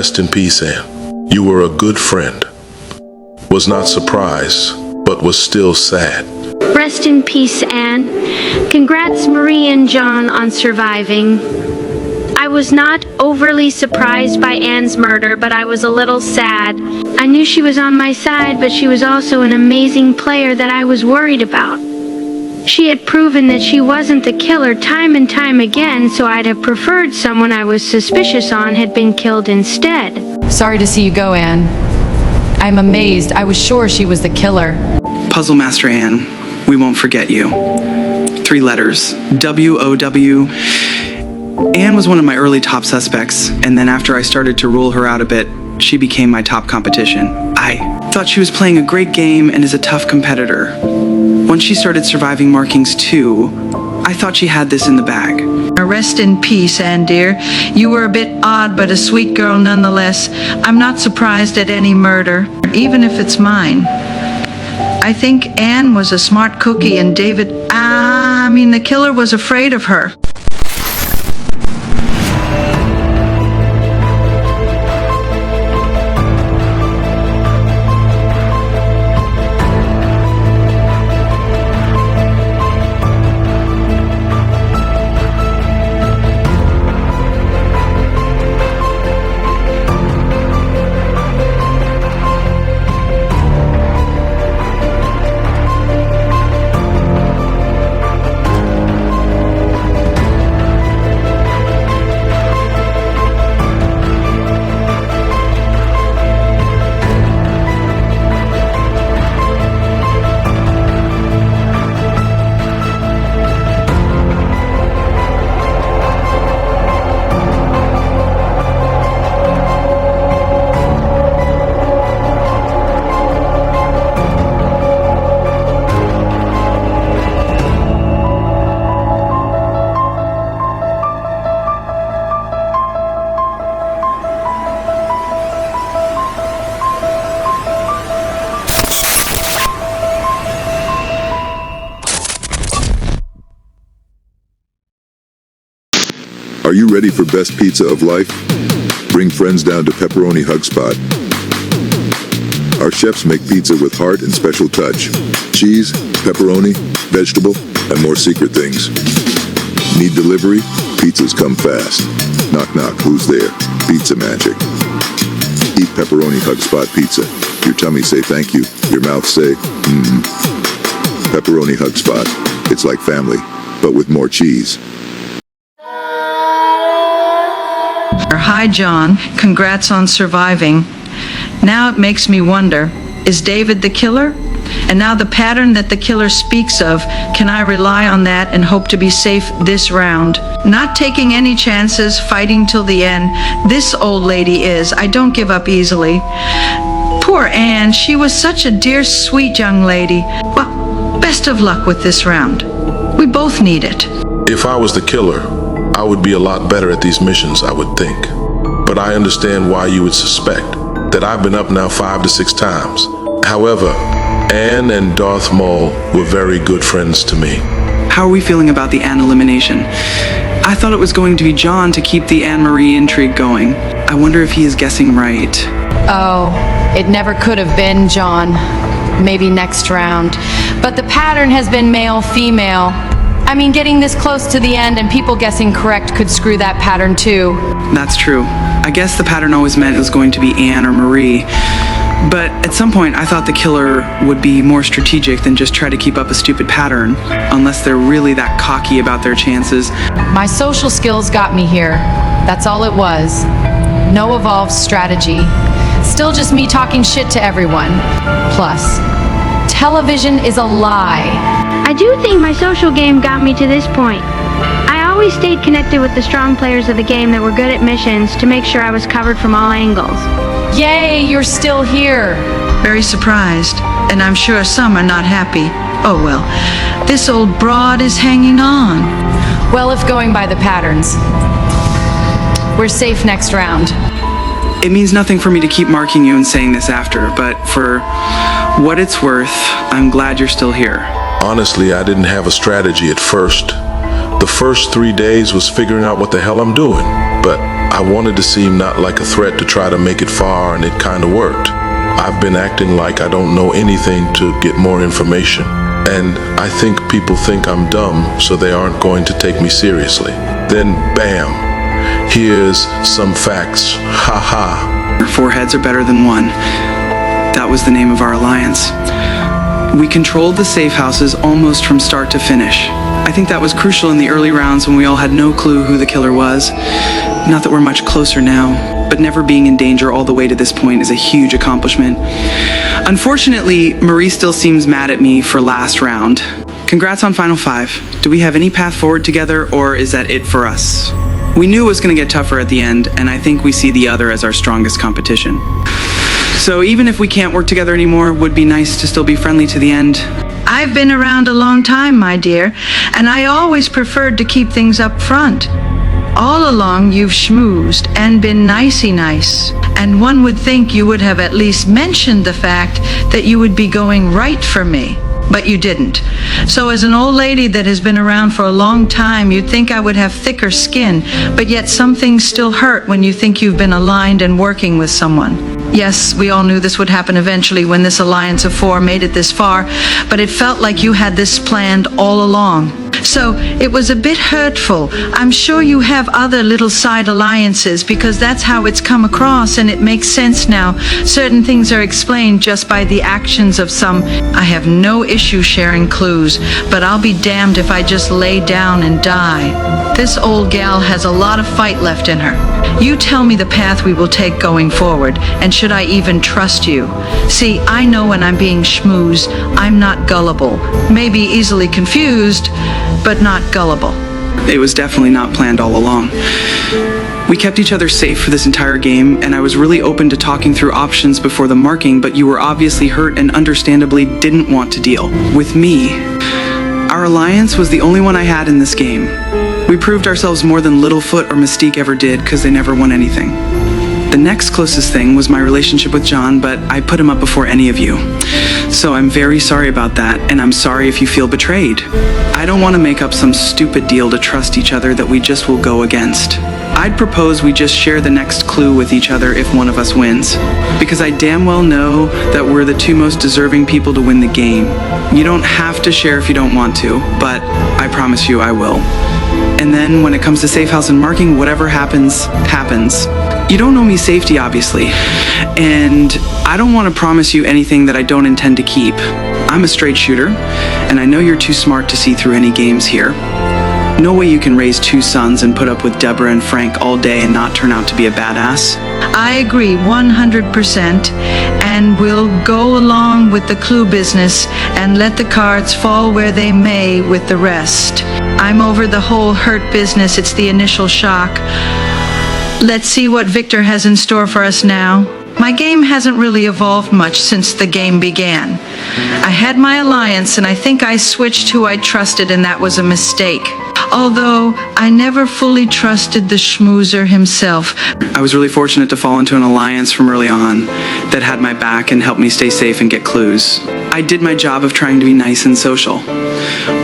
Rest in peace, Anne. You were a good friend. Was not surprised, but was still sad. Rest in peace, Anne. Congrats, Marie and John, on surviving. I was not overly surprised by Anne's murder, but I was a little sad. I knew she was on my side, but she was also an amazing player that I was worried about. She had proven that she wasn't the killer time and time again, so I'd have preferred someone I was suspicious on had been killed instead. Sorry to see you go, Anne. I'm amazed. I was sure she was the killer. Puzzle Master Anne, we won't forget you. 3 letters, W-O-W. Anne was one of my early top suspects, and then after I started to rule her out a bit, she became my top competition. I thought she was playing a great game and is a tough competitor. Once she started surviving markings too, I thought she had this in the bag. Rest in peace, Anne dear. You were a bit odd, but a sweet girl nonetheless. I'm not surprised at any murder, even if it's mine. I think Anne was a smart cookie and the killer was afraid of her. Are you ready for best pizza of life? Bring friends down to Pepperoni Hug Spot. Our chefs make pizza with heart and special touch. Cheese, pepperoni, vegetable, and more secret things. Need delivery? Pizzas come fast. Knock knock, who's there? Pizza magic. Eat Pepperoni Hug Spot pizza. Your tummy say thank you. Your mouth say, Pepperoni Hug Spot. It's like family, but with more cheese. Hi, John. Congrats on surviving. Now it makes me wonder, is David the killer? And now the pattern that the killer speaks of, can I rely on that and hope to be safe this round? Not taking any chances, fighting till the end. This old lady is. I don't give up easily. Poor Anne, she was such a dear, sweet young lady. Well, best of luck with this round. We both need it. If I was the killer, I would be a lot better at these missions, I would think. But I understand why you would suspect that I've been up now 5 to 6 times. However, Anne and Darth Maul were very good friends to me. How are we feeling about the Anne elimination? I thought it was going to be John to keep the Anne-Marie intrigue going. I wonder if he is guessing right. Oh, it never could have been John. Maybe next round. But the pattern has been male-female. I mean, getting this close to the end and people guessing correct could screw that pattern too. That's true. I guess the pattern always meant it was going to be Anne or Marie. But at some point, I thought the killer would be more strategic than just try to keep up a stupid pattern, unless they're really that cocky about their chances. My social skills got me here. That's all it was. No evolved strategy. Still just me talking shit to everyone. Plus, television is a lie. I do think my social game got me to this point. I always stayed connected with the strong players of the game that were good at missions to make sure I was covered from all angles. Yay, you're still here. Very surprised, and I'm sure some are not happy. Oh well, this old broad is hanging on. Well, if going by the patterns, we're safe next round. It means nothing for me to keep marking you and saying this after, but for what it's worth, I'm glad you're still here. Honestly, I didn't have a strategy at first. The first 3 days was figuring out what the hell I'm doing. but I wanted to seem not like a threat to try to make it far, and it kinda worked. I've been acting like I don't know anything to get more information, and I think people think I'm dumb, so they aren't going to take me seriously. Then, bam, here's some facts. Ha ha. 4 heads are better than 1. That was the name of our alliance. We controlled the safe houses almost from start to finish. I think that was crucial in the early rounds when we all had no clue who the killer was. Not that we're much closer now, but never being in danger all the way to this point is a huge accomplishment. Unfortunately, Marie still seems mad at me for last round. Congrats on Final 5. Do we have any path forward together, or is that it for us? We knew it was going to get tougher at the end, and I think we see the other as our strongest competition. So even if we can't work together anymore, would be nice to still be friendly to the end. I've been around a long time, my dear, and I always preferred to keep things up front. All along you've schmoozed and been nicey nice, and one would think you would have at least mentioned the fact that you would be going right for me, but you didn't. So as an old lady that has been around for a long time, you'd think I would have thicker skin, but yet some things still hurt when you think you've been aligned and working with someone. Yes, we all knew this would happen eventually when this alliance of 4 made it this far, but it felt like you had this planned all along. So it was a bit hurtful. I'm sure you have other little side alliances because that's how it's come across, and it makes sense now. Certain things are explained just by the actions of some. I have no issue sharing clues, but I'll be damned if I just lay down and die. This old gal has a lot of fight left in her. You tell me the path we will take going forward, and should I even trust you? See, I know when I'm being schmoozed. I'm not gullible. Maybe easily confused, but not gullible. It was definitely not planned all along. We kept each other safe for this entire game, and I was really open to talking through options before the marking, but you were obviously hurt and understandably didn't want to deal with me. Our alliance was the only one I had in this game. We proved ourselves more than Littlefoot or Mystique ever did because they never won anything. The next closest thing was my relationship with John, but I put him up before any of you. So I'm very sorry about that, and I'm sorry if you feel betrayed. I don't want to make up some stupid deal to trust each other that we just will go against. I'd propose we just share the next clue with each other if one of us wins, because I damn well know that we're the 2 most deserving people to win the game. You don't have to share if you don't want to, but I promise you I will. And then when it comes to safe house and marking, whatever happens, happens. You don't know me safety, obviously, and I don't want to promise you anything that I don't intend to keep. I'm a straight shooter, and I know you're too smart to see through any games here. No way you can raise 2 sons and put up with Deborah and Frank all day and not turn out to be a badass. I agree 100%, and we'll go along with the clue business and let the cards fall where they may with the rest. I'm over the whole hurt business. It's the initial shock. Let's see what Victor has in store for us now. My game hasn't really evolved much since the game began. I had my alliance, and I think I switched who I trusted, and that was a mistake. Although I never fully trusted the schmoozer himself. I was really fortunate to fall into an alliance from early on that had my back and helped me stay safe and get clues. I did my job of trying to be nice and social.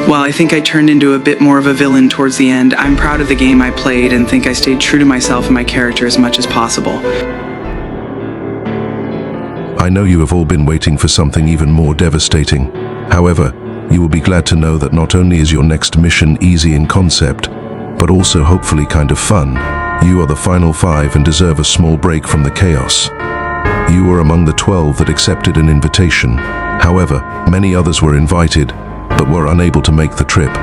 While I think I turned into a bit more of a villain towards the end, I'm proud of the game I played and think I stayed true to myself and my character as much as possible. I know you have all been waiting for something even more devastating. However, you will be glad to know that not only is your next mission easy in concept, but also hopefully kind of fun. You are the final 5 and deserve a small break from the chaos. You were among the 12 that accepted an invitation. However, many others were invited, but were unable to make the trip.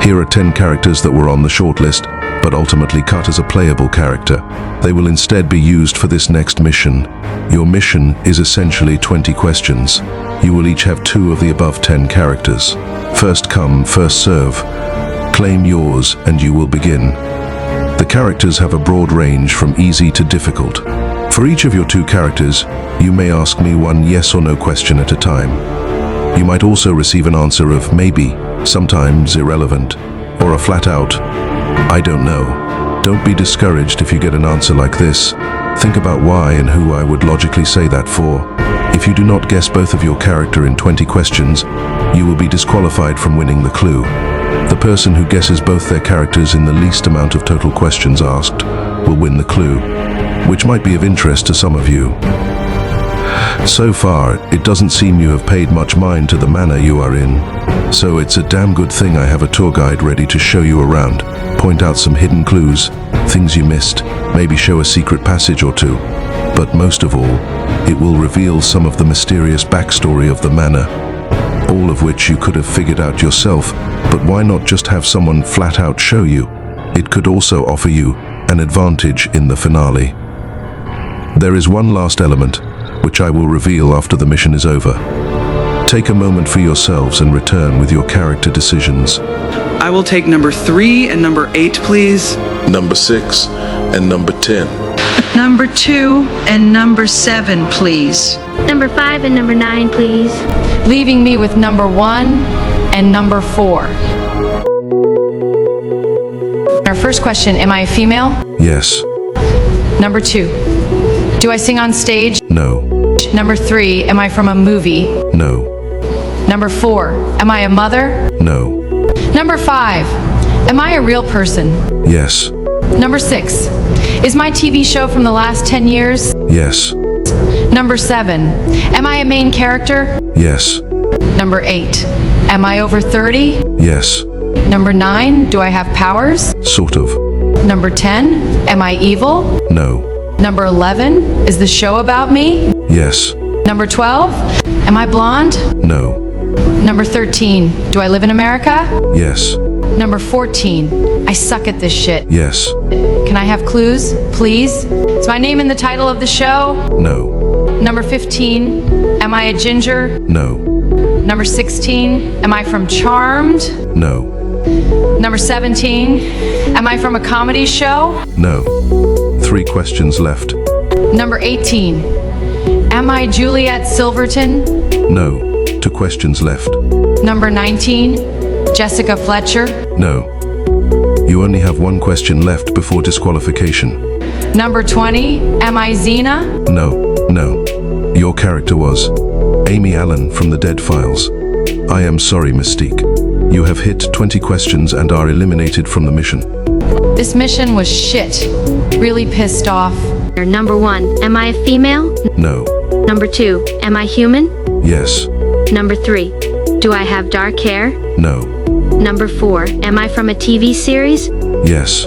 Here are 10 characters that were on the shortlist, but ultimately cut as a playable character. They will instead be used for this next mission. Your mission is essentially 20 questions. You will each have 2 of the above 10 characters. First come, first serve. Claim yours and you will begin. The characters have a broad range from easy to difficult. For each of your 2 characters, you may ask me one yes or no question at a time. You might also receive an answer of maybe, sometimes irrelevant, or a flat out, I don't know. Don't be discouraged if you get an answer like this. Think about why and who I would logically say that for. If you do not guess both of your character in 20 questions, you will be disqualified from winning the clue. The person who guesses both their characters in the least amount of total questions asked will win the clue, which might be of interest to some of you. So far, it doesn't seem you have paid much mind to the manor you are in, so it's a damn good thing I have a tour guide ready to show you around, point out some hidden clues, things you missed, maybe show a secret passage or two. But most of all, it will reveal some of the mysterious backstory of the manor, all of which you could have figured out yourself, but why not just have someone flat out show you? It could also offer you an advantage in the finale. There is one last element, which I will reveal after the mission is over. Take a moment for yourselves and return with your character decisions. I will take number 3 and number 8, please. Number 6 and number 10. Number 2 and number 7, please. Number 5 and number 9, please. Leaving me with number 1 and number 4. Our first question, am I a female? Yes. Number 2, do I sing on stage? No. Number 3, am I from a movie? No. Number 4, am I a mother? No. Number 5, am I a real person? Yes. Number 6, is my TV show from the last 10 years? Yes. Number 7, am I a main character? Yes. Number 8, am I over 30? Yes. Number 9, do I have powers? Sort of. Number 10, am I evil? No. Number 11, is the show about me? Yes. Number 12, am I blonde? No. Number 13, do I live in America? Yes. Number 14, I suck at this shit. Yes. Can I have clues, please? Is my name in the title of the show? No. Number 15, am I a ginger? No. Number 16, am I from Charmed? No. Number 17, am I from a comedy show? No. 3 questions left. Number 18, am I Juliet Silverton? No. 2 questions left. Number 19, Jessica Fletcher? No. You only have 1 question left before disqualification. Number 20, am I Xena? No. No. Your character was Amy Allen from the Dead Files. I am sorry, Mystique. You have hit 20 questions and are eliminated from the mission. This mission was shit. Really pissed off. Number 1, am I a female? No. Number 2, am I human? Yes. Number 3, do I have dark hair? No. Number 4, am I from a TV series? Yes.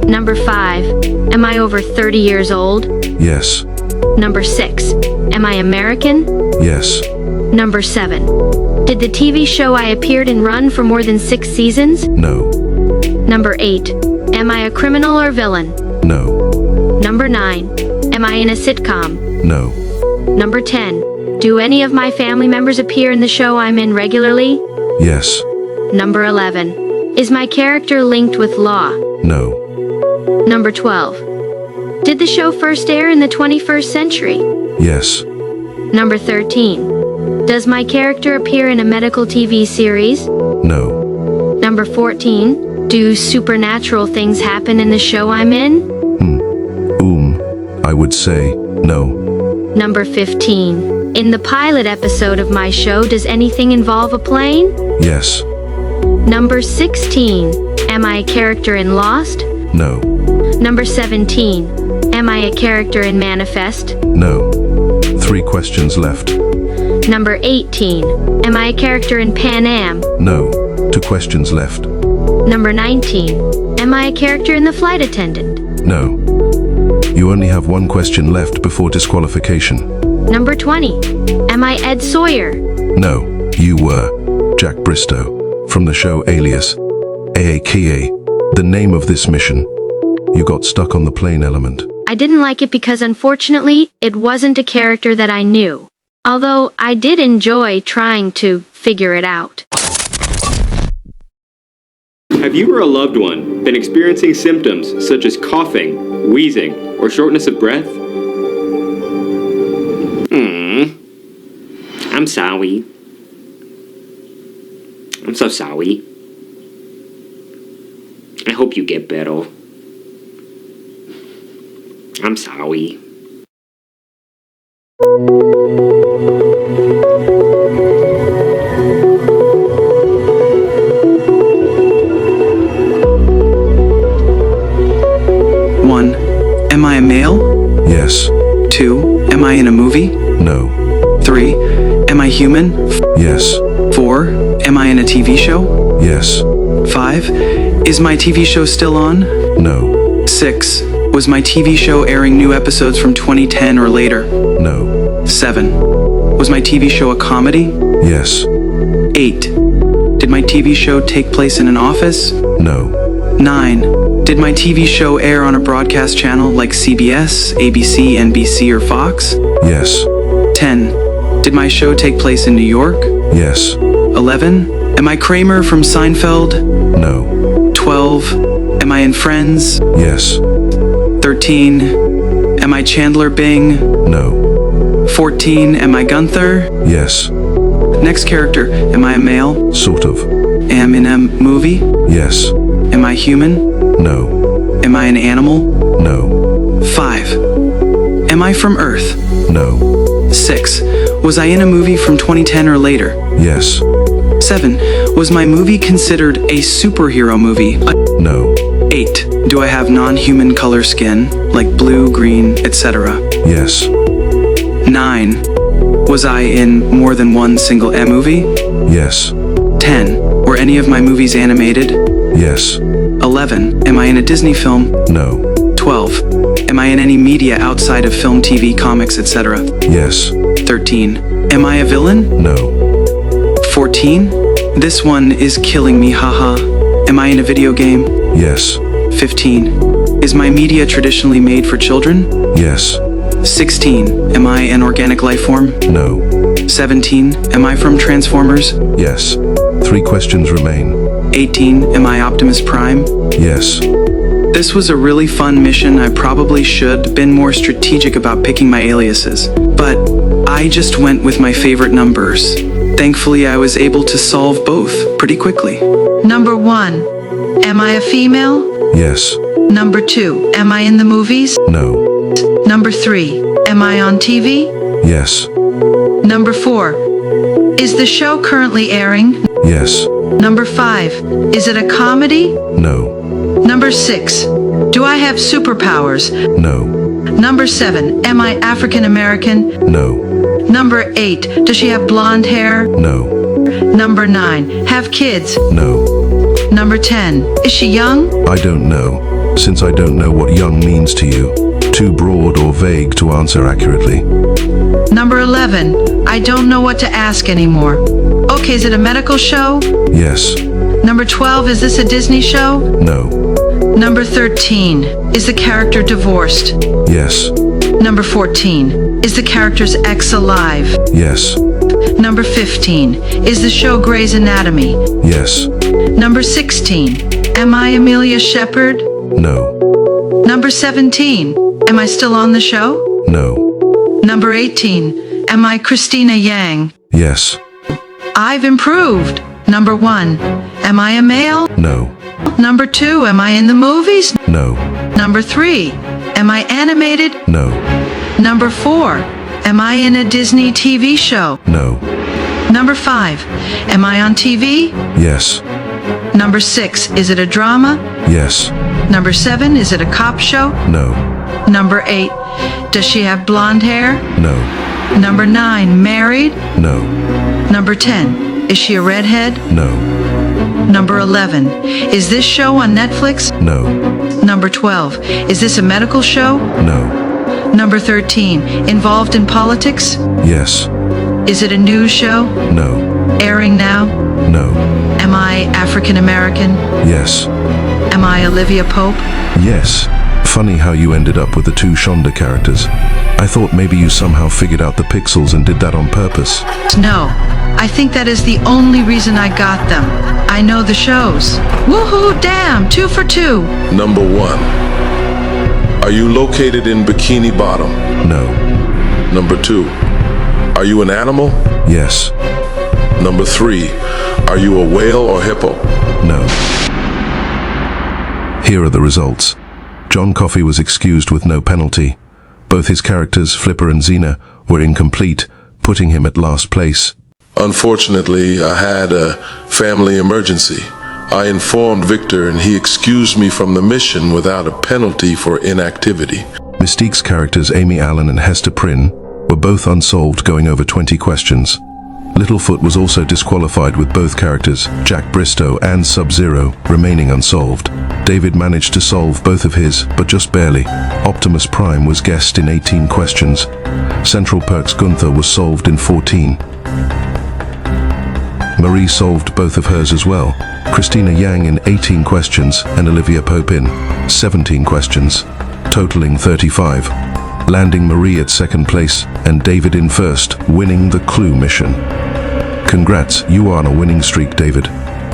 Number 5, am I over 30 years old? Yes. Number 6, am I American? Yes. Number 7, did the TV show I appeared in run for more than 6 seasons? No. Number 8, am I a criminal or villain? No. Number 9, am I in a sitcom? No. Number 10, do any of my family members appear in the show I'm in regularly? Yes. Number 11, is my character linked with law? No. Number 12, did the show first air in the 21st century? Yes. Number 13, does my character appear in a medical TV series? No. Number 14, do supernatural things happen in the show I'm in? I would say no. Number 15, in the pilot episode of my show, does anything involve a plane? Yes. Number 16, am I a character in Lost? No. Number 17, am I a character in Manifest? No. 3 questions left. Number 18, am I a character in Pan Am? No. 2 questions left. Number 19, am I a character in The Flight Attendant? No. You only have 1 question left before disqualification. Number 20, am I Ed Sawyer? No. You were Jack Bristow from the show Alias, aka the name of this mission. You got stuck on the plane element. I didn't like it because unfortunately, it wasn't a character that I knew. Although I did enjoy trying to figure it out. Have you or a loved one been experiencing symptoms such as coughing, wheezing, or shortness of breath? I'm sorry. I'm so sorry. I hope you get better. I'm sorry. Am I a male? Yes. 2. Am I in a movie? No. 3. Am I human? Yes. 4. Am I in a TV show? Yes. 5. Is my TV show still on? No. 6. Was my TV show airing new episodes from 2010 or later? No. 7. Was my TV show a comedy? Yes. 8. Did my TV show take place in an office? No. 9. Did my TV show air on a broadcast channel like CBS, ABC, NBC, or Fox? Yes. 10. Did my show take place in New York? Yes. 11. Am I Kramer from Seinfeld? No. 12. Am I in Friends? Yes. 13. Am I Chandler Bing? No. 14. Am I Gunther? Yes. Next character. Am I a male? Sort of. Am in a movie? Yes. Am I human? No. Am I an animal? No. 5. Am I from Earth? No. 6. Was I in a movie from 2010 or later? Yes. 7. Was my movie considered a superhero movie? No. 8. Do I have non-human color skin, like blue, green, etc.? Yes. 9. Was I in more than one single movie? Yes. 10. Were any of my movies animated? Yes. 11. Am I in a Disney film? No. 12. Am I in any media outside of film, TV, comics, etc.? Yes. 13. Am I a villain? No. 14. This one is killing me, haha. Am I in a video game? Yes. 15. Is my media traditionally made for children? Yes. 16. Am I an organic life form? No. 17. Am I from Transformers? Yes. 3 questions remain. 18. Am I Optimus Prime? Yes. This was a really fun mission. I probably should been more strategic about picking my aliases, but I just went with my favorite numbers. Thankfully, I was able to solve both pretty quickly. Number 1. Am I a female? Yes. Number 2. Am I in the movies? No. Number 3. Am I on TV? Yes. Number 4. Is the show currently airing? Yes. Number 5. Is it a comedy? No. Number 6. Do I have superpowers? No. Number 7. Am I African American? No. Number 8. Does she have blonde hair? No. Number 9. Have kids? No. Number 10. Is she young? I don't know, since I don't know what young means to you. Too broad or vague to answer accurately. Number 11. I don't know what to ask anymore. Okay, is it a medical show? Yes. Number 12. Is this a Disney show? No. Number 13. Is the character divorced? Yes. Number 14. Is the character's ex alive? Yes. Number 15. Is the show Grey's Anatomy? Yes. Number 16. Am I Amelia Shepherd? No. Number 17. Am I still on the show? No. Number 18. Am I Christina Yang? Yes. I've improved. Number 1. Am I a male? No. Number 2. Am I in the movies? No. Number 3. Am I animated? No. Number 4. Am I in a Disney TV show? No. Number 5. Am I on TV? Yes. Number 6. Is it a drama? Yes. Number 7. Is it a cop show? No. Number 8. Does she have blonde hair? No. Number 9. Married? No. Number 10. Is she a redhead? No. Number 11. Is this show on Netflix? No. Number 12. Is this a medical show? No. Number 13. Involved in politics? Yes. Is it a news show? No. Airing now? No. Am I African American? Yes. Am I Olivia Pope? Yes. Funny how you ended up with the 2 Shonda characters. I thought maybe you somehow figured out the pixels and did that on purpose. No. I think that is the only reason I got them. I know the shows. Woohoo, damn, 2 for 2. Number 1. Are you located in Bikini Bottom? No. Number 2. Are you an animal? Yes. Number 3. Are you a whale or hippo? No. Here are the results. John Coffey was excused with no penalty. Both his characters, Flipper and Xena, were incomplete, putting him at last place. Unfortunately, I had a family emergency. I informed Victor and he excused me from the mission without a penalty for inactivity. Mystique's characters Amy Allen and Hester Prynne were both unsolved, going over 20 questions. Littlefoot was also disqualified, with both characters, Jack Bristow and Sub-Zero, remaining unsolved. David managed to solve both of his, but just barely. Optimus Prime was guessed in 18 questions. Central Perk's Gunther was solved in 14. Marie solved both of hers as well. Christina Yang in 18 questions and Olivia Pope in 17 questions, totaling 35, landing Marie at second place and David in first, winning the Clue mission. Congrats, you are on a winning streak, David.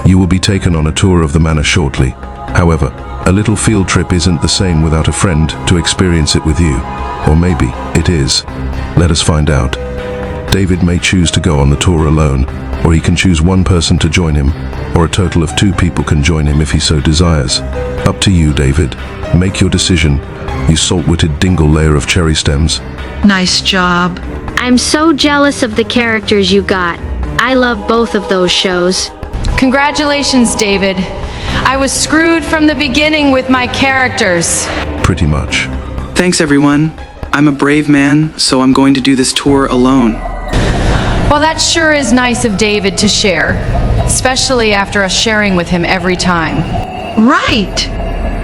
You will be taken on a tour of the manor shortly. However, a little field trip isn't the same without a friend to experience it with you. Or maybe it is. Let us find out. David may choose to go on the tour alone, or he can choose one person to join him, or a total of 2 people can join him if he so desires. Up to you, David. Make your decision, you salt-witted dingle layer of cherry stems. Nice job. I'm so jealous of the characters you got. I love both of those shows. Congratulations, David. I was screwed from the beginning with my characters. Pretty much. Thanks, everyone. I'm a brave man, so I'm going to do this tour alone. Well, that sure is nice of David to share, especially after us sharing with him every time. Right.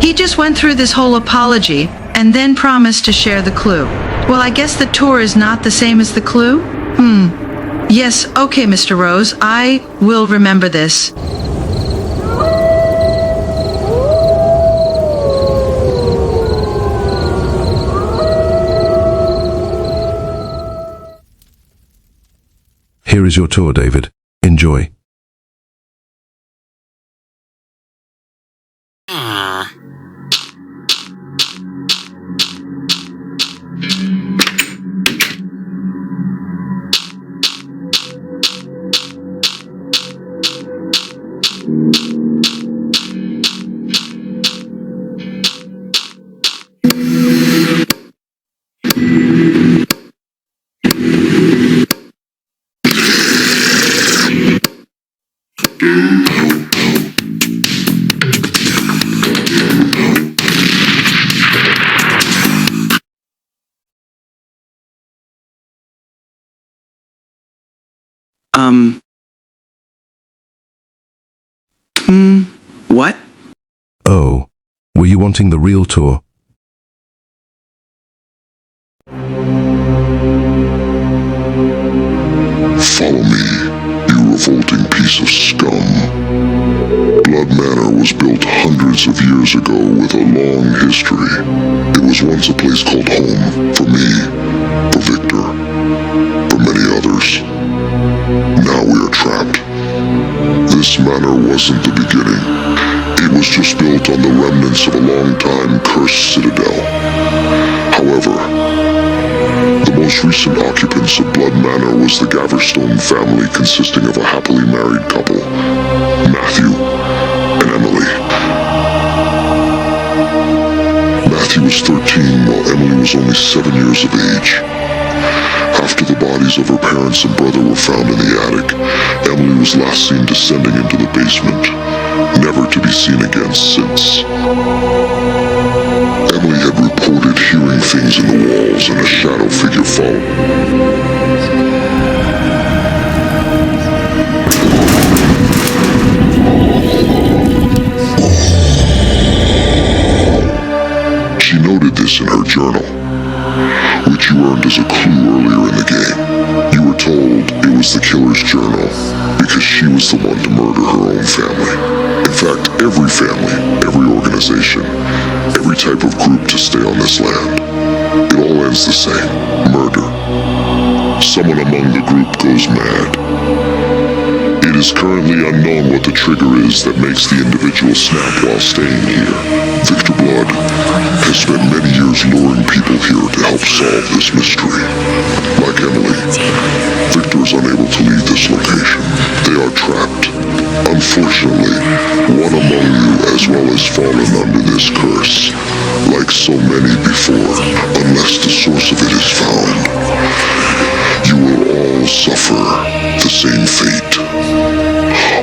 He just went through this whole apology and then promised to share the clue. Well, I guess the tour is not the same as the clue? Yes, okay, Mr. Rose. I will remember this. Here is your tour, David. Enjoy. What? Oh, were you wanting the real tour? Follow me, you revolting piece of scum. Blood Manor was built hundreds of years ago with a long history. It was once a place called home, for me, for Victor, for many others. Now we are trapped. This manor wasn't the beginning. It was just built on the remnants of a long-time cursed citadel. However, the most recent occupants of Blood Manor was the Gaverstone family, consisting of a happily married couple, Matthew and Emily. Matthew was 13 while Emily was only 7 years of age. After the bodies of her parents and brother were found in the attic, Emily was last seen descending into the basement, never to be seen again since. Emily had reported hearing things in the walls and a shadow figure followed. She noted this in her journal, which you earned as a clue earlier in the game. You were told it was the killer's journal because she was the one to murder her own family. In fact, every family, every organization, every type of group to stay on this land. It all ends the same, murder. Someone among the group goes mad. It is currently unknown what the trigger is that makes the individual snap while staying here. Victor Blood has spent many years luring people here to help solve this mystery. Like Emily, Victor is unable to leave this location. They are trapped. Unfortunately, one among you as well has fallen under this curse. Like so many before, unless the source of it is found, you will all suffer the same fate.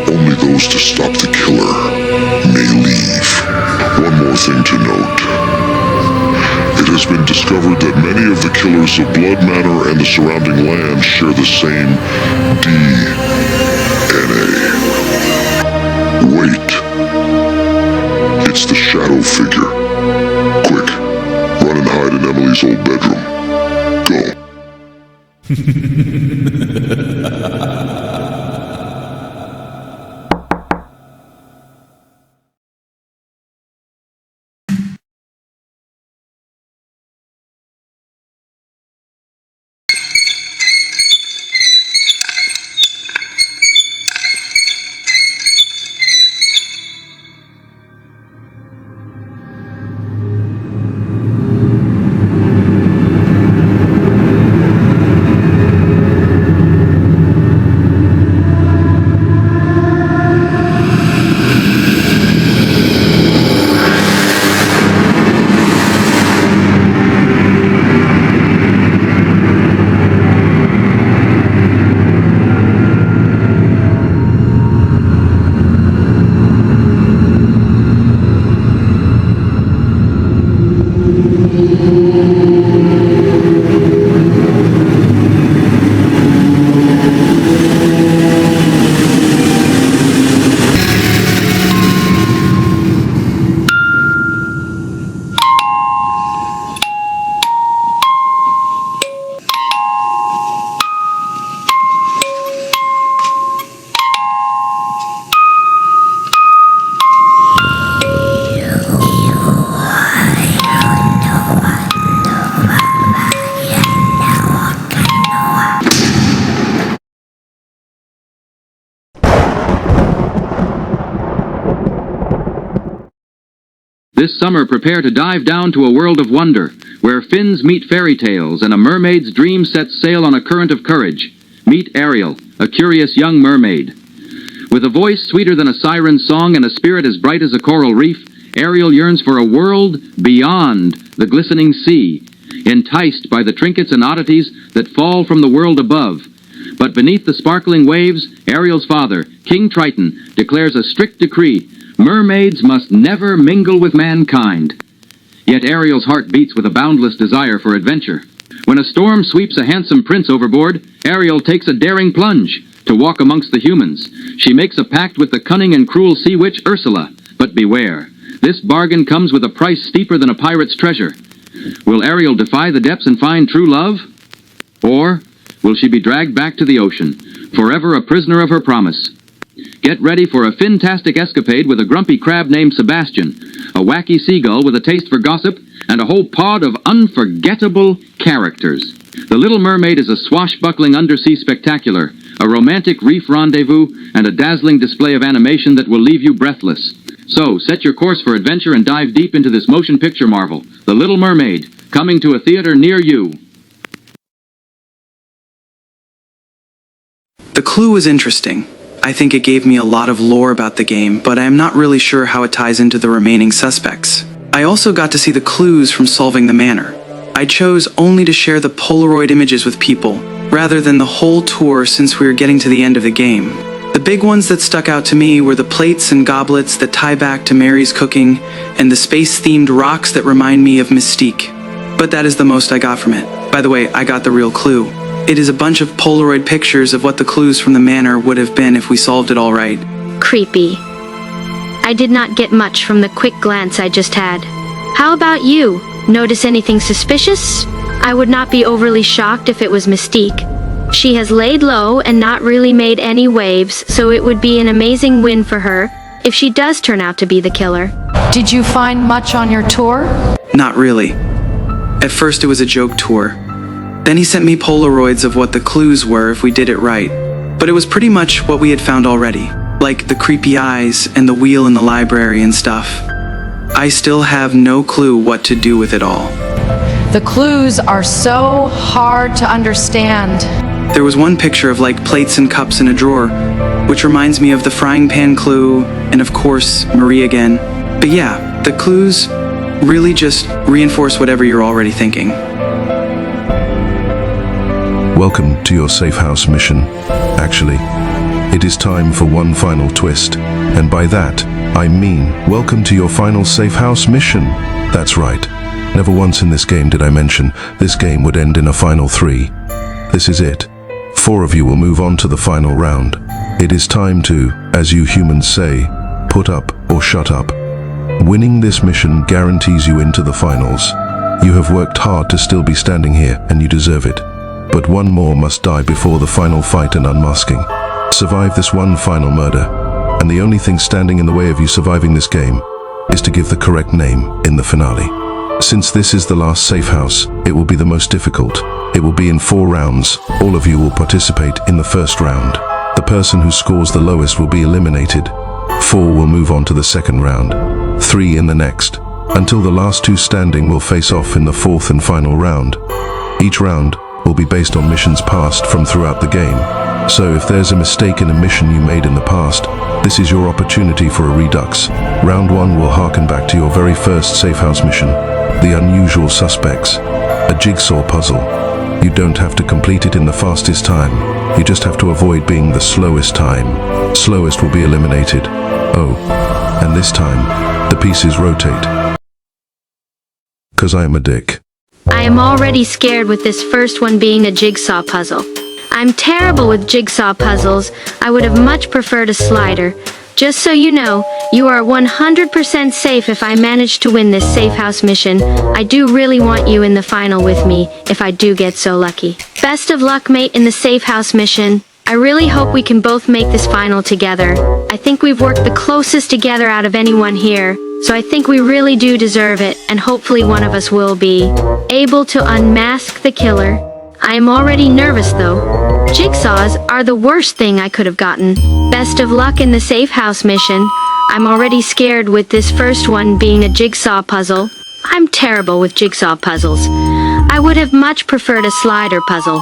Only those to stop the killer may leave. One more thing to note. It has been discovered discovered that many of the killers of Blood Manor and the surrounding land share the same DNA. Wait. It's the shadow figure. Quick, run and hide in Emily's old bedroom. Go. This summer, prepare to dive down to a world of wonder, where Finns meet fairy tales and a mermaid's dream sets sail on a current of courage. Meet Ariel, a curious young mermaid. With a voice sweeter than a siren's song and a spirit as bright as a coral reef, Ariel yearns for a world beyond the glistening sea, enticed by the trinkets and oddities that fall from the world above. But beneath the sparkling waves, Ariel's father, King Triton, declares a strict decree: mermaids must never mingle with mankind. Yet Ariel's heart beats with a boundless desire for adventure. When a storm sweeps a handsome prince overboard, Ariel takes a daring plunge to walk amongst the humans. She makes a pact with the cunning and cruel sea witch Ursula. But beware, this bargain comes with a price steeper than a pirate's treasure. Will Ariel defy the depths and find true love? Or will she be dragged back to the ocean, forever a prisoner of her promise? Get ready for a fantastic escapade with a grumpy crab named Sebastian, a wacky seagull with a taste for gossip, and a whole pod of unforgettable characters. The Little Mermaid is a swashbuckling undersea spectacular, a romantic reef rendezvous, and a dazzling display of animation that will leave you breathless. So, set your course for adventure and dive deep into this motion picture marvel, The Little Mermaid, coming to a theater near you. The clue was interesting. I think it gave me a lot of lore about the game, but I am not really sure how it ties into the remaining suspects. I also got to see the clues from solving the manor. I chose only to share the Polaroid images with people, rather than the whole tour since we were getting to the end of the game. The big ones that stuck out to me were the plates and goblets that tie back to Mary's cooking, and the space-themed rocks that remind me of Mystique. But that is the most I got from it. By the way, I got the real clue. It is a bunch of Polaroid pictures of what the clues from the manor would have been if we solved it all right. Creepy. I did not get much from the quick glance I just had. How about you? Notice anything suspicious? I would not be overly shocked if it was Mystique. She has laid low and not really made any waves, so it would be an amazing win for her if she does turn out to be the killer. Did you find much on your tour? Not really. At first it was a joke tour. Then he sent me Polaroids of what the clues were if we did it right. But it was pretty much what we had found already, like the creepy eyes and the wheel in the library and stuff. I still have no clue what to do with it all. The clues are so hard to understand. There was one picture of like plates and cups in a drawer, which reminds me of the frying pan clue, and of course, Marie again. But yeah, the clues really just reinforce whatever you're already thinking. Welcome to your safe house mission. Actually, it is time for one final twist. And by that, I mean welcome to your final safe house mission. That's right. Never once in this game did I mention this game would end in a final 3. This is it. 4 of you will move on to the final round. It is time to, as you humans say, put up or shut up. Winning this mission guarantees you into the finals. You have worked hard to still be standing here, and you deserve it. But one more must die before the final fight and unmasking. Survive this one final murder, and the only thing standing in the way of you surviving this game is to give the correct name in the finale. Since this is the last safe house, it will be the most difficult. It will be in 4 rounds. All of you will participate in the first round. The person who scores the lowest will be eliminated. 4 will move on to the second round. 3 in the next, until the last 2 standing will face off in the 4th and final round. Each round will be based on missions passed from throughout the game. So if there's a mistake in a mission you made in the past, this is your opportunity for a redux. Round 1 will harken back to your very first safe house mission, the unusual suspects, a jigsaw puzzle. You don't have to complete it in the fastest time. You just have to avoid being the slowest time. Slowest will be eliminated. Oh, and this time, the pieces rotate. 'Cause I am a dick. I am already scared with this first one being a jigsaw puzzle. I'm terrible with jigsaw puzzles. I would have much preferred a slider. Just so you know, you are 100% safe if I manage to win this safe house mission. I do really want you in the final with me, if I do get so lucky. Best of luck, mate, in the safe house mission. I really hope we can both make this final together. I think we've worked the closest together out of anyone here, so I think we really do deserve it, and hopefully one of us will be able to unmask the killer. I am already nervous though. Jigsaws are the worst thing I could have gotten. Best of luck in the safe house mission. I'm already scared with this first one being a jigsaw puzzle. I'm terrible with jigsaw puzzles. I would have much preferred a slider puzzle.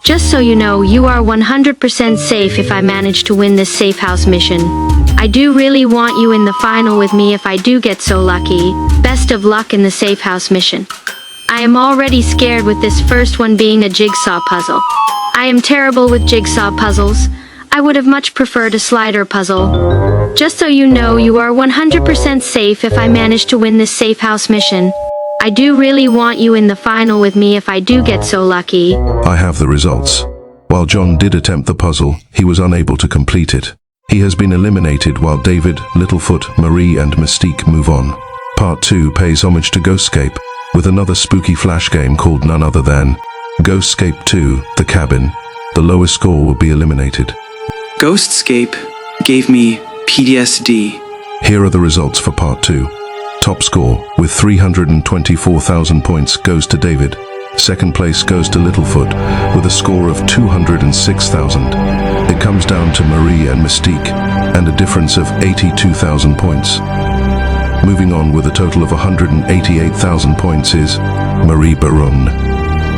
Just so you know, you are 100% safe if I manage to win this safe house mission. I do really want you in the final with me if I do get so lucky. Best of luck in the safe house mission. I am already scared with this first one being a jigsaw puzzle. I am terrible with jigsaw puzzles. I would have much preferred a slider puzzle. Just so you know, you are 100% safe if I manage to win this safe house mission. I do really want you in the final with me if I do get so lucky. I have the results. While John did attempt the puzzle, he was unable to complete it. He has been eliminated while David, Littlefoot, Marie and Mystique move on. Part 2 pays homage to Ghostscape with another spooky flash game called none other than Ghostscape 2, The Cabin. The lowest score will be eliminated. Ghostscape gave me PTSD. Here are the results for Part 2. Top score, with 324,000 points, goes to David. Second place goes to Littlefoot, with a score of 206,000. It comes down to Marie and Mystique, and a difference of 82,000 points. Moving on with a total of 188,000 points is Marie Baron.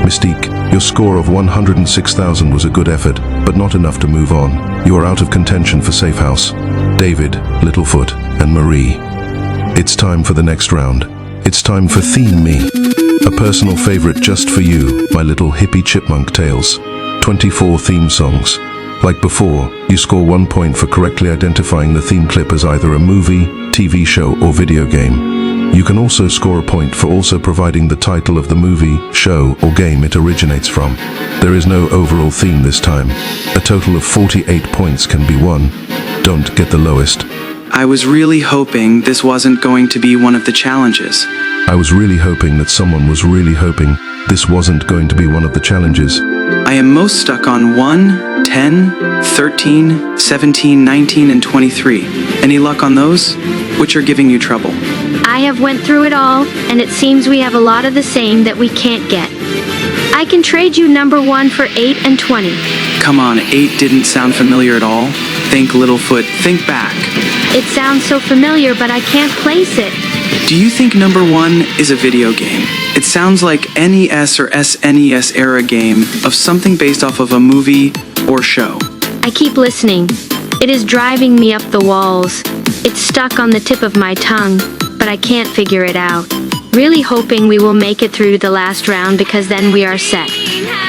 Mystique, your score of 106,000 was a good effort, but not enough to move on. You are out of contention for Safe House. David, Littlefoot, and Marie. It's time for the next round. It's time for Theme Me. A personal favorite just for you, my little hippie chipmunk tales. 24 theme songs. Like before, you score 1 point for correctly identifying the theme clip as either a movie, TV show, or video game. You can also score a point for also providing the title of the movie, show, or game it originates from. There is no overall theme this time. A total of 48 points can be won. Don't get the lowest. I was really hoping this wasn't going to be one of the challenges. I was really hoping that someone was really hoping this wasn't going to be one of the challenges. I am most stuck on 1, 10, 13, 17, 19, and 23. Any luck on those? Which are giving you trouble? I have went through it all, and it seems we have a lot of the same that we can't get. I can trade you number 1 for 8 and 20. Come on, 8 didn't sound familiar at all. Think, Littlefoot, think back. It sounds so familiar, but I can't place it. Do you think number 1 is a video game? It sounds like NES or SNES era game of something based off of a movie or show. I keep listening. It is driving me up the walls. It's stuck on the tip of my tongue, but I can't figure it out. Really hoping we will make it through the last round because then we are set.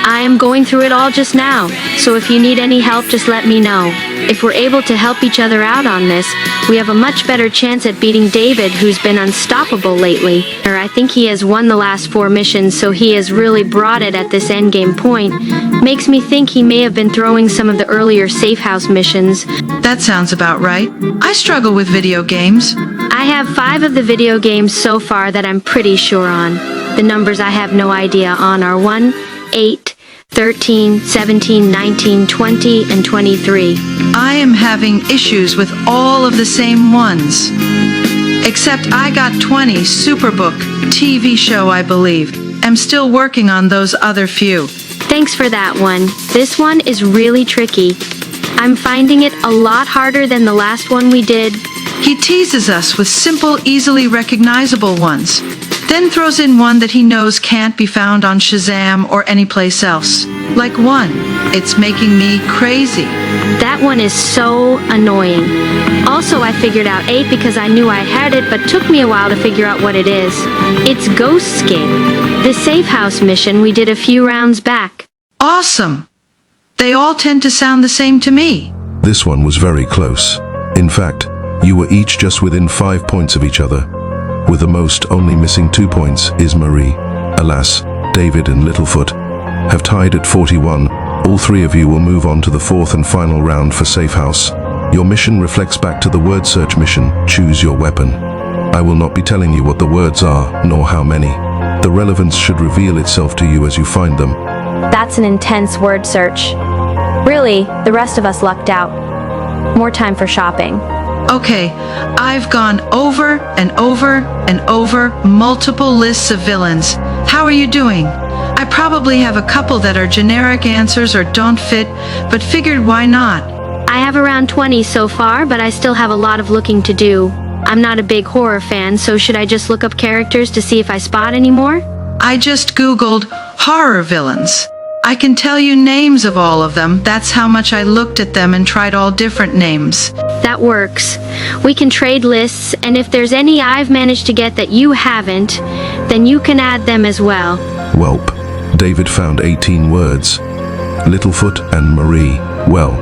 I am going through it all just now, so if you need any help, just let me know. If we're able to help each other out on this, we have a much better chance at beating David, who's been unstoppable lately. Or I think he has won the last 4 missions, so he has really brought it at this endgame point. Makes me think he may have been throwing some of the earlier safe house missions. That sounds about right. I struggle with video games. I have 5 of the video games so far that I'm pretty sure on. The numbers I have no idea on are 1, 8, 13, 17, 19, 20, and 23. I am having issues with all of the same ones. Except I got 20, Superbook, TV show I believe. I'm still working on those other few. Thanks for that one. This one is really tricky. I'm finding it a lot harder than the last one we did. He teases us with simple, easily recognizable ones, then throws in one that he knows can't be found on Shazam or anyplace else. Like 1. It's making me crazy. That one is so annoying. Also, I figured out 8 because I knew I had it, but took me a while to figure out what it is. It's Ghost Skin, the safe house mission we did a few rounds back. Awesome! They all tend to sound the same to me. This one was very close. In fact, you were each just within 5 points of each other. With the most only missing 2 points is Marie. Alas, David and Littlefoot have tied at 41. All 3 of you will move on to the 4th and final round for Safe House. Your mission reflects back to the word search mission, Choose Your Weapon. I will not be telling you what the words are, nor how many. The relevance should reveal itself to you as you find them. That's an intense word search. Really, the rest of us lucked out. More time for shopping. Okay, I've gone over and over and over multiple lists of villains. How are you doing? I probably have a couple that are generic answers or don't fit, but figured why not? I have around 20 so far, but I still have a lot of looking to do. I'm not a big horror fan, so should I just look up characters to see if I spot any more? I just Googled horror villains. I can tell you names of all of them. That's how much I looked at them and tried all different names. That works. We can trade lists, and if there's any I've managed to get that you haven't, then you can add them as well. Welp, David found 18 words. Littlefoot and Marie, well.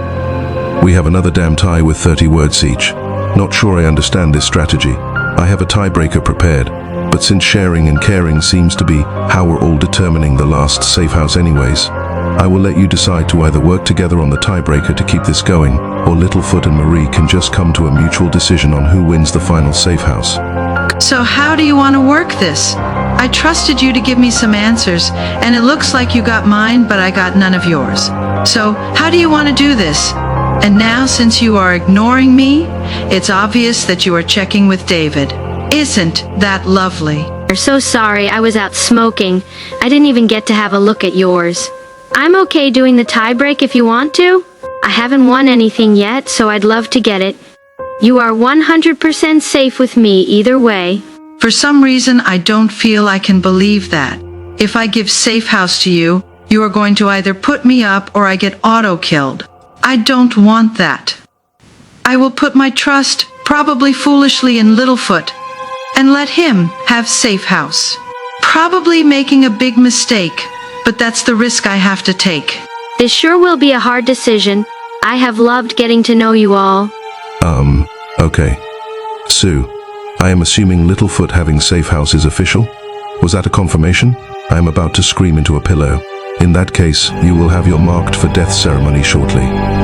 We have another damn tie with 30 words each. Not sure I understand this strategy. I have a tiebreaker prepared, but since sharing and caring seems to be how we're all determining the last safe house anyways, I will let you decide to either work together on the tiebreaker to keep this going, or Littlefoot and Marie can just come to a mutual decision on who wins the final safe house. So how do you want to work this? I trusted you to give me some answers, and it looks like you got mine, but I got none of yours. So how do you want to do this? And now, since you are ignoring me, it's obvious that you are checking with David. Isn't that lovely? I'm so sorry, I was out smoking. I didn't even get to have a look at yours. I'm okay doing the tiebreak if you want to. I haven't won anything yet, so I'd love to get it. You are 100% safe with me either way. For some reason, I don't feel I can believe that. If I give safe house to you, you are going to either put me up or I get auto-killed. I don't want that. I will put my trust, probably foolishly, in Littlefoot, and let him have safe house. Probably making a big mistake, but that's the risk I have to take. This sure will be a hard decision. I have loved getting to know you all. Okay. Sue, I am assuming Littlefoot having safe house is official? Was that a confirmation? I am about to scream into a pillow. In that case, you will have your marked for death ceremony shortly.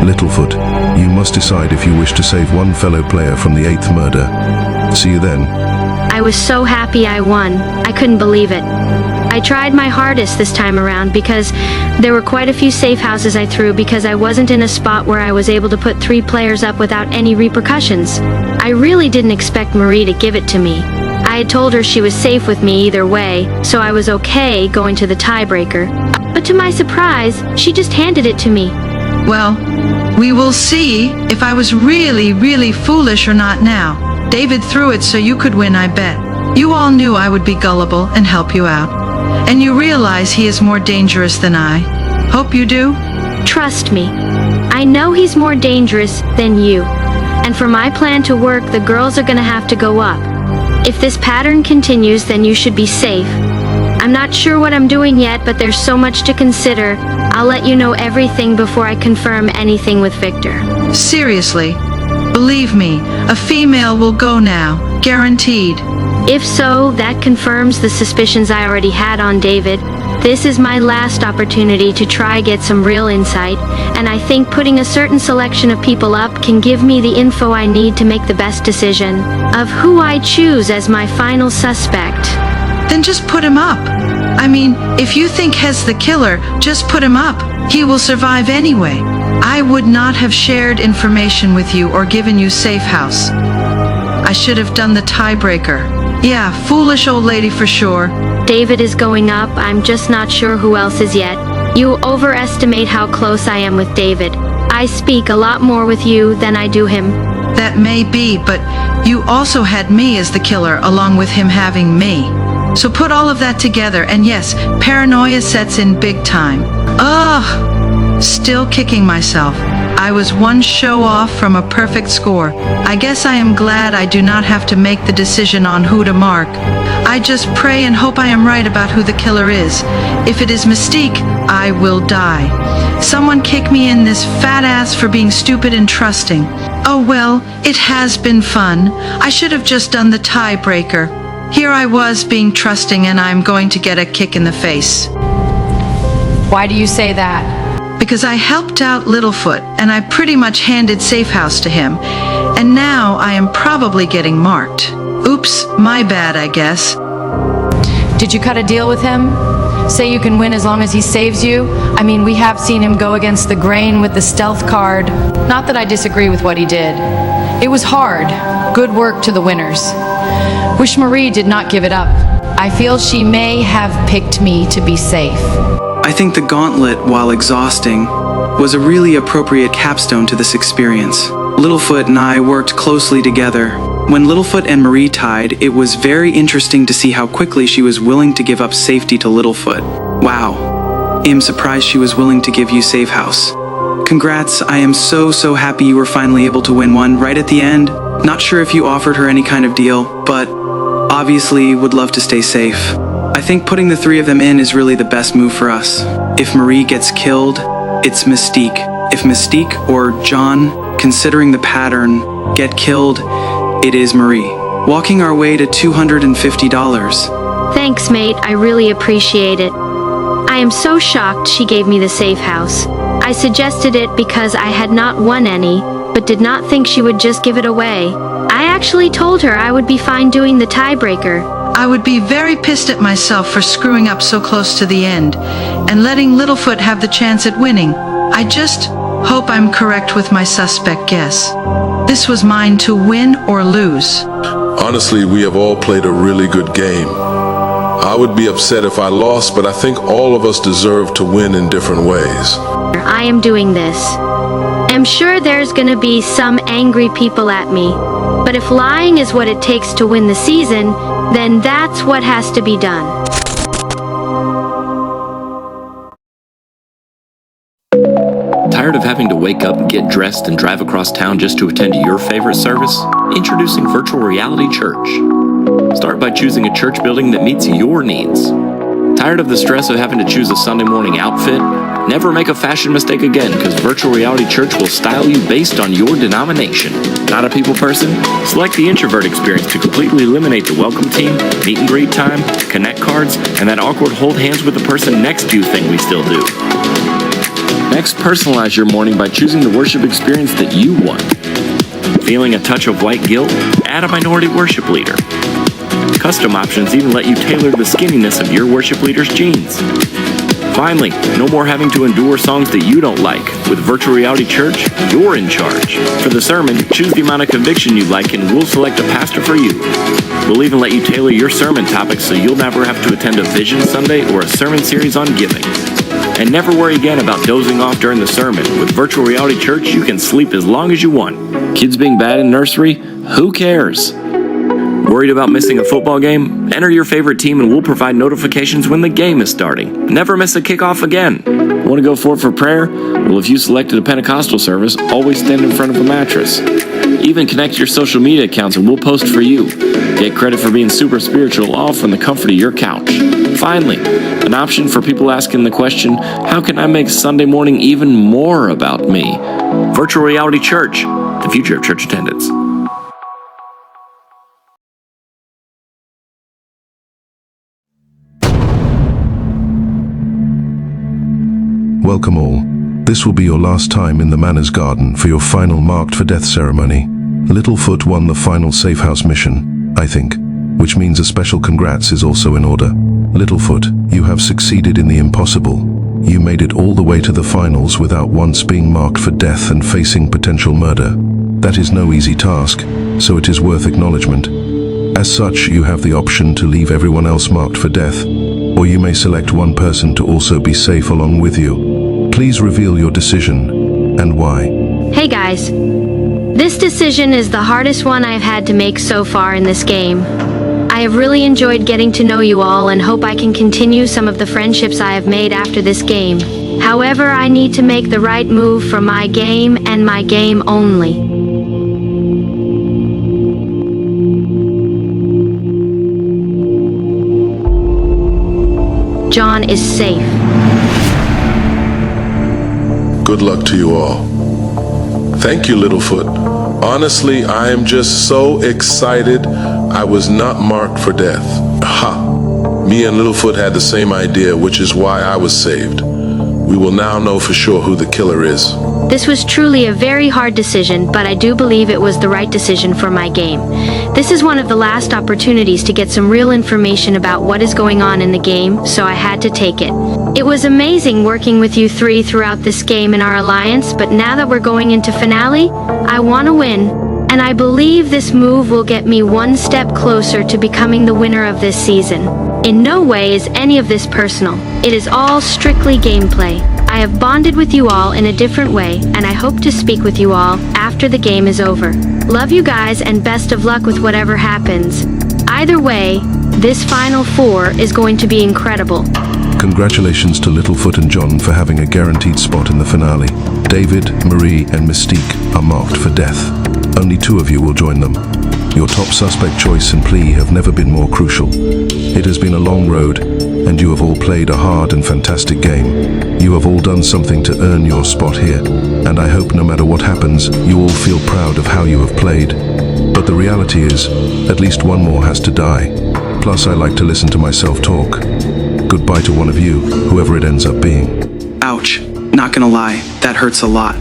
Littlefoot, you must decide if you wish to save one fellow player from the 8th murder. See you then. I was so happy I won. I couldn't believe it. I tried my hardest this time around because there were quite a few safe houses I threw because I wasn't in a spot where I was able to put 3 players up without any repercussions. I really didn't expect Marie to give it to me. I had told her she was safe with me either way, so I was okay going to the tiebreaker. But to my surprise, she just handed it to me. Well, we will see if I was really foolish or not now. David threw it so you could win, I bet. You all knew I would be gullible and help you out. And you realize he is more dangerous than I. Hope you do? Trust me. I know he's more dangerous than you. And for my plan to work, the girls are gonna have to go up. If this pattern continues, then you should be safe. I'm not sure what I'm doing yet, but there's so much to consider. I'll let you know everything before I confirm anything with Victor. Seriously, believe me, a female will go now, guaranteed. If so, that confirms the suspicions I already had on David. This is my last opportunity to try get some real insight, and I think putting a certain selection of people up can give me the info I need to make the best decision of who I choose as my final suspect. Then just put him up. I mean, if you think Hez the killer, just put him up. He will survive anyway. I would not have shared information with you or given you safe house. I should have done the tiebreaker. Yeah, foolish old lady for sure. David is going up. I'm just not sure who else is yet. You overestimate how close I am with David. I speak a lot more with you than I do him. That may be, but you also had me as the killer along with him having me. So put all of that together, and yes, paranoia sets in big time. Ugh, still kicking myself. I was one show off from a perfect score. I guess I am glad I do not have to make the decision on who to mark. I just pray and hope I am right about who the killer is. If it is Mystique, I will die. Someone kick me in this fat ass for being stupid and trusting. Oh well, it has been fun. I should have just done the tiebreaker. Here I was being trusting, and I'm going to get a kick in the face. Why do you say that? Because I helped out Littlefoot, and I pretty much handed safe house to him, and now I am probably getting marked. Oops, my bad, I guess. Did you cut a deal with him? Say you can win as long as he saves you? I mean, we have seen him go against the grain with the stealth card. Not that I disagree with what he did. It was hard. Good work to the winners. Wish Marie did not give it up. I feel she may have picked me to be safe. I think the gauntlet, while exhausting, was a really appropriate capstone to this experience. Littlefoot and I worked closely together. When Littlefoot and Marie tied, it was very interesting to see how quickly she was willing to give up safety to Littlefoot. Wow. I am surprised she was willing to give you safe house. Congrats, I am so happy you were finally able to win one right at the end. Not sure if you offered her any kind of deal, but obviously would love to stay safe. I think putting the three of them in is really the best move for us. If Marie gets killed, it's Mystique. If Mystique or John, considering the pattern, get killed, it is Marie. Walking our way to $250. Thanks, mate. I really appreciate it. I am so shocked she gave me the safe house. I suggested it because I had not won any, but did not think she would just give it away. I actually told her I would be fine doing the tiebreaker. I would be very pissed at myself for screwing up so close to the end and letting Littlefoot have the chance at winning. I just hope I'm correct with my suspect guess. This was mine to win or lose. Honestly, we have all played a really good game. I would be upset if I lost, but I think all of us deserve to win in different ways. I am doing this. I'm sure there's gonna be some angry people at me, but if lying is what it takes to win the season, then that's what has to be done. Tired of having to wake up, get dressed, and drive across town just to attend your favorite service? Introducing Virtual Reality Church. Start by choosing a church building that meets your needs. Tired of the stress of having to choose a Sunday morning outfit? Never make a fashion mistake again, because Virtual Reality Church will style you based on your denomination. Not a people person? Select the introvert experience to completely eliminate the welcome team, meet and greet time, connect cards, and that awkward hold hands with the person next to you thing we still do. Next, personalize your morning by choosing the worship experience that you want. Feeling a touch of white guilt? Add a minority worship leader. Custom options even let you tailor the skinniness of your worship leader's jeans. Finally, no more having to endure songs that you don't like. With Virtual Reality Church, you're in charge. For the sermon, choose the amount of conviction you like and we'll select a pastor for you. We'll even let you tailor your sermon topics so you'll never have to attend a Vision Sunday or a sermon series on giving. And never worry again about dozing off during the sermon. With Virtual Reality Church, you can sleep as long as you want. Kids being bad in nursery? Who cares? Worried about missing a football game? Enter your favorite team and we'll provide notifications when the game is starting. Never miss a kickoff again. Want to go forward for prayer? Well, if you selected a Pentecostal service, always stand in front of a mattress. Even connect your social media accounts and we'll post for you. Get credit for being super spiritual, all from the comfort of your couch. Finally, an option for people asking the question, how can I make Sunday morning even more about me? Virtual Reality Church, the future of church attendance. Welcome all. This will be your last time in the Manor's garden for your final marked for death ceremony. Littlefoot won the final safe house mission, I think, which means a special congrats is also in order. Littlefoot, you have succeeded in the impossible. You made it all the way to the finals without once being marked for death and facing potential murder. That is no easy task, so it is worth acknowledgement. As such, you have the option to leave everyone else marked for death, or you may select one person to also be safe along with you. Please reveal your decision, and why. Hey guys. This decision is the hardest one I've had to make so far in this game. I have really enjoyed getting to know you all and hope I can continue some of the friendships I have made after this game. However, I need to make the right move for my game and my game only. John is safe. Good luck to you all. Thank you, Littlefoot. Honestly, I am just so excited I was not marked for death. Ha! Me and Littlefoot had the same idea, which is why I was saved. We will now know for sure who the killer is. This was truly a very hard decision, but I do believe it was the right decision for my game. This is one of the last opportunities to get some real information about what is going on in the game, so I had to take it. It was amazing working with you three throughout this game in our alliance, but now that we're going into finale, I want to win. And I believe this move will get me one step closer to becoming the winner of this season. In no way is any of this personal. It is all strictly gameplay. I have bonded with you all in a different way, and I hope to speak with you all after the game is over. Love you guys and best of luck with whatever happens. Either way, this Final Four is going to be incredible. Congratulations to Littlefoot and John for having a guaranteed spot in the finale. David, Marie, and Mystique are marked for death. Only 2 of you will join them. Your top suspect choice and plea have never been more crucial. It has been a long road, and you have all played a hard and fantastic game. You have all done something to earn your spot here, and I hope no matter what happens, you all feel proud of how you have played. But the reality is, at least one more has to die. Plus, I like to listen to myself talk. Goodbye to one of you, whoever it ends up being. Ouch. Not gonna lie, that hurts a lot.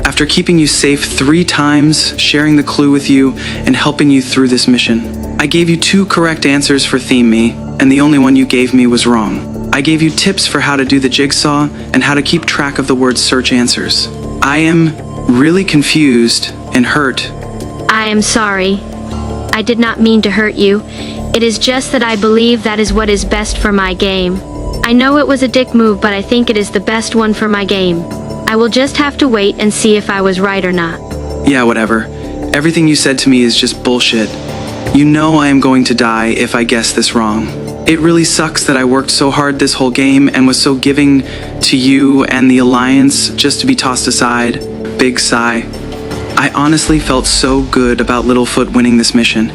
After keeping you safe 3 times, sharing the clue with you, and helping you through this mission, I gave you 2 correct answers for Theme Me, and the only one you gave me was wrong. I gave you tips for how to do the jigsaw and how to keep track of the word search answers. I am really confused and hurt. I am sorry. I did not mean to hurt you. It is just that I believe that is what is best for my game. I know it was a dick move, but I think it is the best one for my game. I will just have to wait and see if I was right or not. Yeah, whatever. Everything you said to me is just bullshit. You know I am going to die if I guess this wrong. It really sucks that I worked so hard this whole game and was so giving to you and the Alliance just to be tossed aside. Big sigh. I honestly felt so good about Littlefoot winning this mission.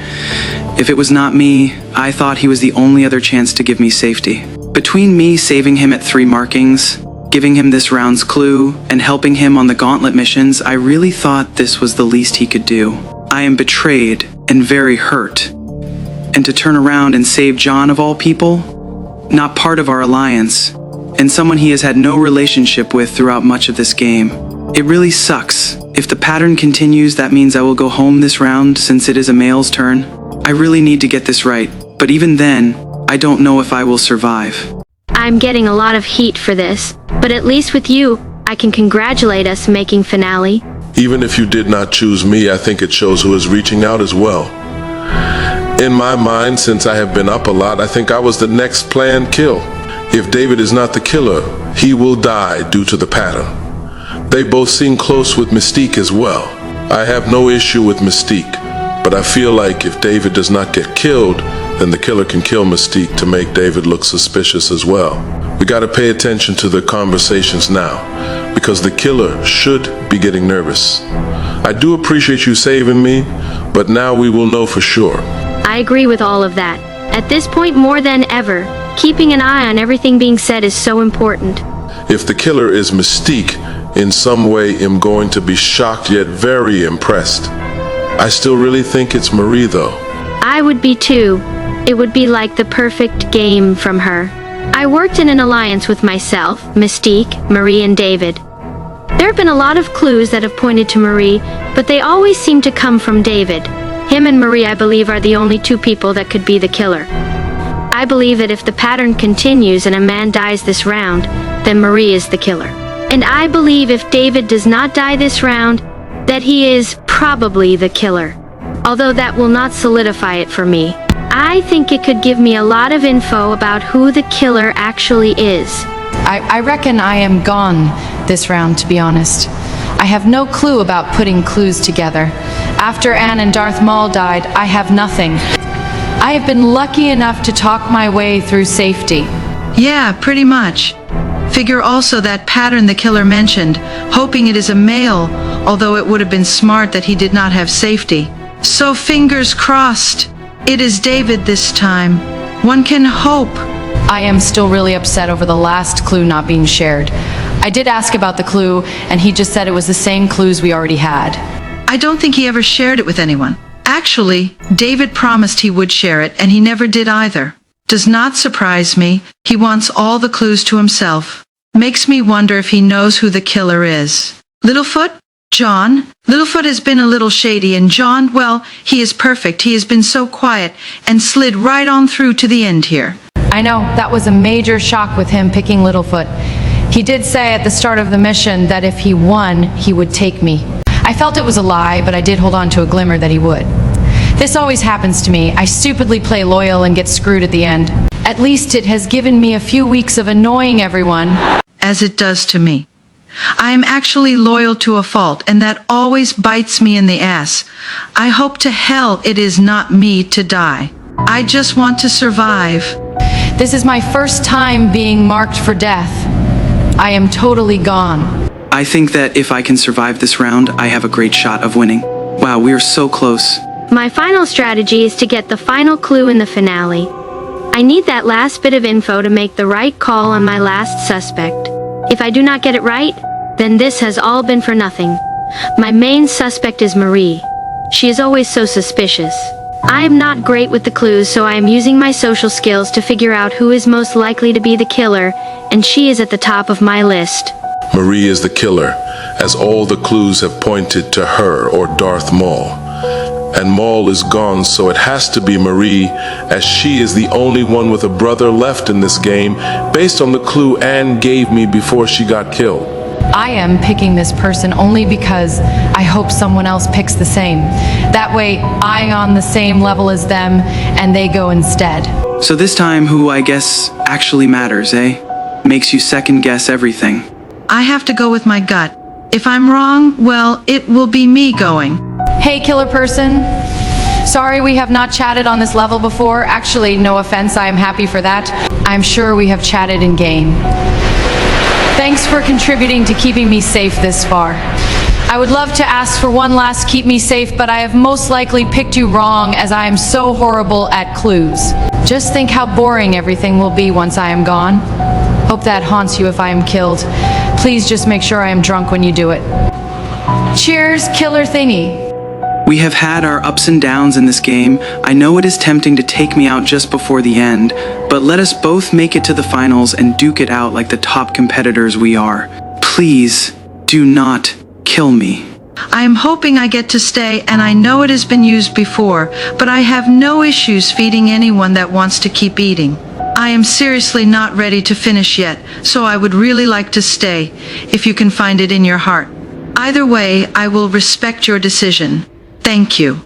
If it was not me, I thought he was the only other chance to give me safety. Between me saving him at 3 markings, giving him this round's clue, and helping him on the gauntlet missions, I really thought this was the least he could do. I am betrayed and very hurt. And to turn around and save John of all people? Not part of our alliance, and someone he has had no relationship with throughout much of this game. It really sucks. If the pattern continues, that means I will go home this round since it is a male's turn. I really need to get this right, but even then, I don't know if I will survive. I'm getting a lot of heat for this, but at least with you, I can congratulate us making finale. Even if you did not choose me, I think it shows who is reaching out as well. In my mind, since I have been up a lot, I think I was the next planned kill. If David is not the killer, he will die due to the pattern. They both seem close with Mystique as well. I have no issue with Mystique, but I feel like if David does not get killed, then the killer can kill Mystique to make David look suspicious as well. We gotta pay attention to the conversations now, because the killer should be getting nervous. I do appreciate you saving me, but now we will know for sure. I agree with all of that. At this point more than ever, keeping an eye on everything being said is so important. If the killer is Mystique, in some way am going to be shocked yet very impressed. I still really think it's Marie though. I would be too. It would be like the perfect game from her. I worked in an alliance with myself, Mystique, Marie, and David. There have been a lot of clues that have pointed to Marie, but they always seem to come from David. Him and Marie, I believe, are the only two people that could be the killer. I believe that if the pattern continues and a man dies this round, then Marie is the killer. And I believe if David does not die this round, that he is probably the killer. Although that will not solidify it for me. I think it could give me a lot of info about who the killer actually is. I reckon I am gone this round, to be honest. I have no clue about putting clues together. After Anne and Darth Maul died, I have nothing. I have been lucky enough to talk my way through safety. Yeah, pretty much. Figure also that pattern the killer mentioned, hoping it is a male, although it would have been smart that he did not have safety. So fingers crossed. It is David this time. One can hope. I am still really upset over the last clue not being shared. I did ask about the clue, and he just said it was the same clues we already had. I don't think he ever shared it with anyone. Actually, David promised he would share it, and he never did either. Does not surprise me. He wants all the clues to himself. Makes me wonder if he knows who the killer is. Littlefoot? John? Littlefoot has been a little shady, and John, well, he is perfect. He has been so quiet and slid right on through to the end here. I know, that was a major shock with him picking Littlefoot. He did say at the start of the mission that if he won, he would take me. I felt it was a lie, but I did hold on to a glimmer that he would. This always happens to me. I stupidly play loyal and get screwed at the end. At least it has given me a few weeks of annoying everyone. As it does to me. I am actually loyal to a fault, and that always bites me in the ass. I hope to hell it is not me to die. I just want to survive. This is my first time being marked for death. I am totally gone. I think that if I can survive this round, I have a great shot of winning. Wow, we are so close. My final strategy is to get the final clue in the finale. I need that last bit of info to make the right call on my last suspect. If I do not get it right, then this has all been for nothing. My main suspect is Marie. She is always so suspicious. I am not great with the clues, so I am using my social skills to figure out who is most likely to be the killer, and she is at the top of my list. Marie is the killer, as all the clues have pointed to her or Darth Maul. And Maul is gone, so it has to be Marie, as she is the only one with a brother left in this game, based on the clue Anne gave me before she got killed. I am picking this person only because I hope someone else picks the same. That way, I'm on the same level as them, and they go instead. So this time, who I guess actually matters, eh? Makes you second guess everything. I have to go with my gut. If I'm wrong, well, it will be me going. Hey, killer person. Sorry we have not chatted on this level before. Actually, no offense, I am happy for that. I'm sure we have chatted in game. Thanks for contributing to keeping me safe this far. I would love to ask for one last keep me safe, but I have most likely picked you wrong as I am so horrible at clues. Just think how boring everything will be once I am gone. Hope that haunts you if I am killed. Please just make sure I am drunk when you do it. Cheers, killer thingy. We have had our ups and downs in this game. I know it is tempting to take me out just before the end, but let us both make it to the finals and duke it out like the top competitors we are. Please, do not kill me. I am hoping I get to stay, and I know it has been used before, but I have no issues feeding anyone that wants to keep eating. I am seriously not ready to finish yet, so I would really like to stay, if you can find it in your heart. Either way, I will respect your decision. Thank you.